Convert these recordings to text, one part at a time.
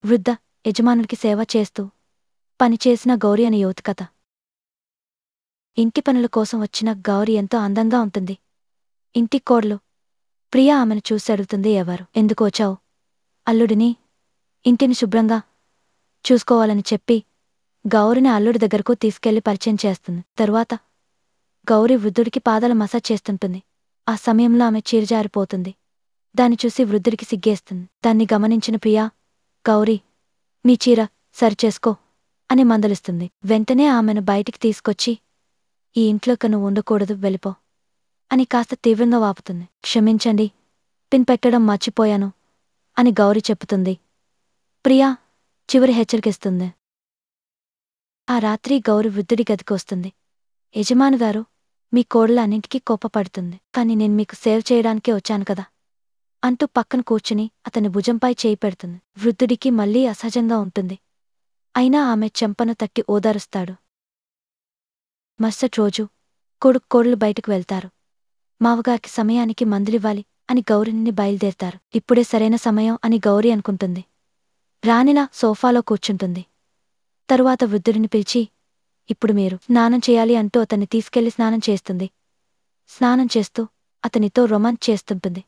వృద్ధ యజమానుడికి సేవ చేస్తూ పనిచేసిన గౌరి అనే యువతి కథ. ఇంటి పనుల కోసం వచ్చిన గౌరి ఎంతో అందంగా ఉంటుంది. ఇంటి కోడలు ప్రియా ఆమెను చూసి అడుగుతుంది, ఎవరు, ఎందుకు వచ్చావు? అల్లుడిని ఇంటిని శుభ్రంగా చూసుకోవాలని చెప్పి గౌరిని అల్లుడి దగ్గరకు తీసుకెళ్లి పరిచయం చేస్తుంది. తరువాత గౌరి వృద్ధుడికి పాదాల మసాజ్ చేస్తుంటుంది. ఆ సమయంలో ఆమె చీరజారిపోతుంది. దాన్ని చూసి వృద్ధుడికి సిగ్గేస్తుంది. దాన్ని గమనించిన ప్రియా, గౌరీ, నీ చీర సరిచేసుకో అని మందలిస్తుంది. వెంటనే ఆమెను బయటికి తీసుకొచ్చి, ఈ ఇంట్లోకి నువ్వు ఉండకూడదు, వెళ్ళిపో అని కాస్త తీవ్రంగా వాపుతుంది. క్షమించండి, పిన్ పెట్టడం మర్చిపోయాను అని గౌరీ చెప్పుతుంది. ప్రియా చివరి హెచ్చరికిస్తుంది. ఆ రాత్రి గౌరి వృద్ధుడి గదికి వస్తుంది. యజమానుగారు, మీ కోడలు అన్నింటికీ కోపపడుతుంది, కానీ నేను మీకు సేవ్ చేయడానికే వచ్చాను కదా అంటూ పక్కన కూర్చుని అతని భుజంపై చేయి పెడుతుంది. వృద్ధుడికి మళ్లీ అసహజంగా ఉంటుంది. అయినా ఆమె చెంపను తట్టి ఓదారుస్తాడు. మరుసటి రోజు కోడలు బయటకు వెళ్తారు. మావగారికి సమయానికి మందులివ్వాలి అని గౌరిని బయలుదేరతారు. ఇప్పుడే సరైన సమయం అని గౌరి అనుకుంటుంది. రాణిలా సోఫాలో కూర్చుంటుంది. తరువాత వృద్ధుడిని పిలిచి, ఇప్పుడు మీరు స్నానం చేయాలి అంటూ అతన్ని తీసుకెళ్లి స్నానం చేస్తుంది. స్నానం చేస్తూ అతనితో రొమాన్స్ చేస్తుంటుంది.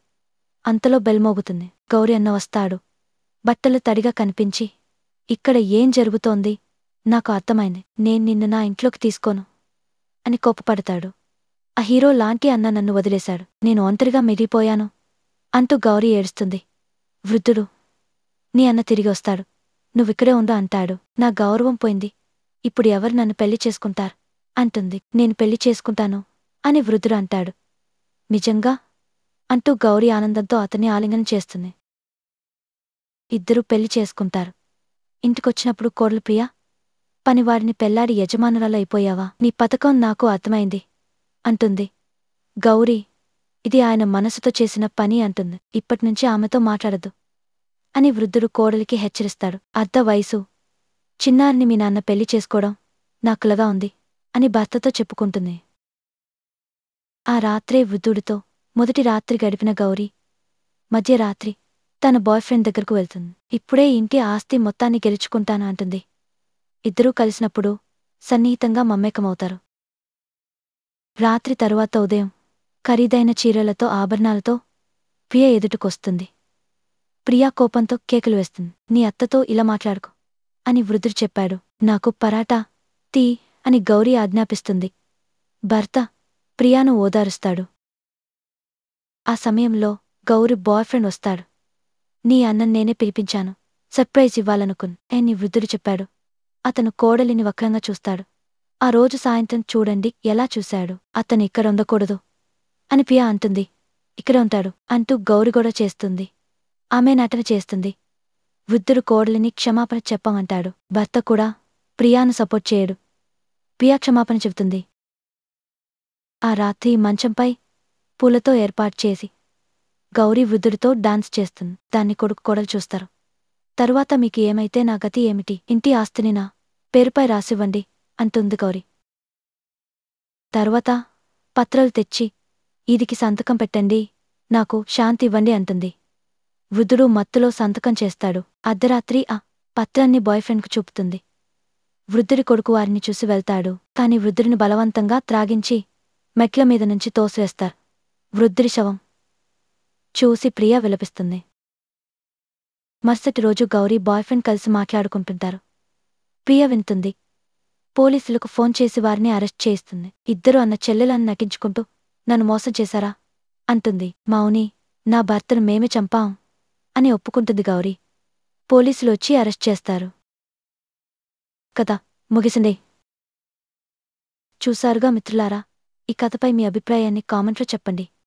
అంతలో బెల్ మోగుతుంది. గౌరి అన్న వస్తాడు. బట్టలు తడిగా కనిపించి, ఇక్కడ ఏం జరుగుతోంది? నాకు అర్థమైంది. నేను నిన్ను నా ఇంట్లోకి తీసుకోను అని కోపపడతాడు. ఆ హీరో లాంటి అన్న నన్ను వదిలేశాడు, నేను ఒంటరిగా మిగిలిపోయాను అంటూ గౌరీ ఏడుస్తుంది. వృద్ధుడు, నీ అన్న తిరిగి వస్తాడు, నువ్విక్కడే ఉండు అంటాడు. నా గౌరవం పోయింది, ఇప్పుడు ఎవరు నన్ను పెళ్లి చేసుకుంటారు అంటుంది. నేను పెళ్లి చేసుకుంటాను అని వృద్ధుడు అంటాడు. నిజంగా అంటూ గౌరీ ఆనందంతో అతన్ని ఆలింగనం చేస్తుంది. ఇద్దరూ పెళ్లి చేసుకుంటారు. ఇంటికొచ్చినప్పుడు కోడలు ప్రియా, పనివాడిని పెళ్లాడి యజమానురాలు అయిపోయావా? నీ పథకం నాకు అర్థమైంది అంటుంది. గౌరీ, ఇది ఆయన మనసుతో చేసిన పని అంటుంది. ఇప్పటినుంచి ఆమెతో మాట్లాడద్దు అని వృద్ధుడు కోడలికి హెచ్చరిస్తాడు. అర్ధ వయసు చిన్నారిని మీ నాన్న పెళ్లి చేసుకోవడం నాకులగా ఉంది అని భర్తతో చెప్పుకుంటుంది. ఆ రాత్రే వృద్ధుడితో మొదటి రాత్రి గడిపిన గౌరీ మధ్యరాత్రి తన బాయ్ఫ్రెండ్ దగ్గరకు వెళ్తుంది. ఇప్పుడే ఇంటి ఆస్తి మొత్తాన్ని గెలుచుకుంటాను అంటుంది. ఇద్దరూ కలిసినప్పుడు సన్నిహితంగా మమ్మేకమవుతారు. రాత్రి తరువాత ఉదయం ఖరీదైన చీరలతో ఆభరణాలతో ప్రియ ఎదుటికొస్తుంది. ప్రియా కోపంతో కేకలు వేస్తుంది. నీ అత్తతో ఇలా మాట్లాడుకో అని వృద్ధుడు చెప్పాడు. నాకు పరాటా తీ అని గౌరీ ఆజ్ఞాపిస్తుంది. భర్త ప్రియాను ఓదారుస్తాడు. ఆ సమయంలో గౌరీ బాయ్ఫ్రెండ్ వస్తాడు. నీ అన్నం నేనే పిలిపించాను, సర్ప్రైజ్ ఇవ్వాలనుకున్ అని వృద్ధుడు చెప్పాడు. అతను కోడలిని వక్రంగా చూస్తాడు. ఆ రోజు సాయంత్రం చూడండి ఎలా చూశాడు. అతను ఇక్కడ ఉండకూడదు అని ప్రియా అంటుంది. ఇక్కడ ఉంటాడు అంటూ గౌరి కూడా చేస్తుంది. ఆమె నటన చేస్తుంది. వృద్ధుడు కోడలిని క్షమాపణ చెప్పమంటాడు. భర్త కూడా ప్రియాను సపోర్ట్ చేయడు. ప్రియా క్షమాపణ చెబుతుంది. ఆ రాత్రి మంచంపై పూలతో ఏర్పాటు చేసి గౌరీ వృద్ధుడితో డాన్స్ చేస్తుంది. దాన్ని కొడుకు కోడలు చూస్తారు. తరువాత మీకు ఏమైతే నా గతి ఏమిటి? ఇంటి ఆస్తిని నా పేరుపై రాసివ్వండి అంటుంది గౌరీ. తర్వాత పత్రాలు తెచ్చి ఈదికి సంతకం పెట్టండి, నాకు శాంతి ఇవ్వండి అంటుంది. వృద్ధుడు మత్తులో సంతకం చేస్తాడు. అర్ధరాత్రి ఆ పత్రాన్ని బాయ్ఫ్రెండ్కు చూపుతుంది. వృద్ధుడి కొడుకు వారిని చూసి వెళ్తాడు. కాని వృద్ధుడిని బలవంతంగా త్రాగించి మెట్ల మీద నుంచి తోసివేస్తారు. వృద్ధుడి శవం చూసి ప్రియా విలపిస్తుంది. మరుసటి రోజు గౌరీ బాయ్ఫ్రెండ్ కలిసి మాట్లాడుకుంటుంటారు. ప్రియ వింటుంది. పోలీసులకు ఫోన్ చేసి వారిని అరెస్ట్ చేయిస్తుంది. ఇద్దరు అన్న చెల్లెలని నటించుకుంటూ నన్ను మోసం చేశారా అంటుంది. మౌని, నా భర్తను మేమే చంపాం అని ఒప్పుకుంటుంది గౌరీ. పోలీసులు వచ్చి అరెస్ట్ చేస్తారు. కథ ముగిసింది. చూసారుగా మిత్రులారా, ఈ కథపై మీ అభిప్రాయాన్ని కామెంట్లో చెప్పండి.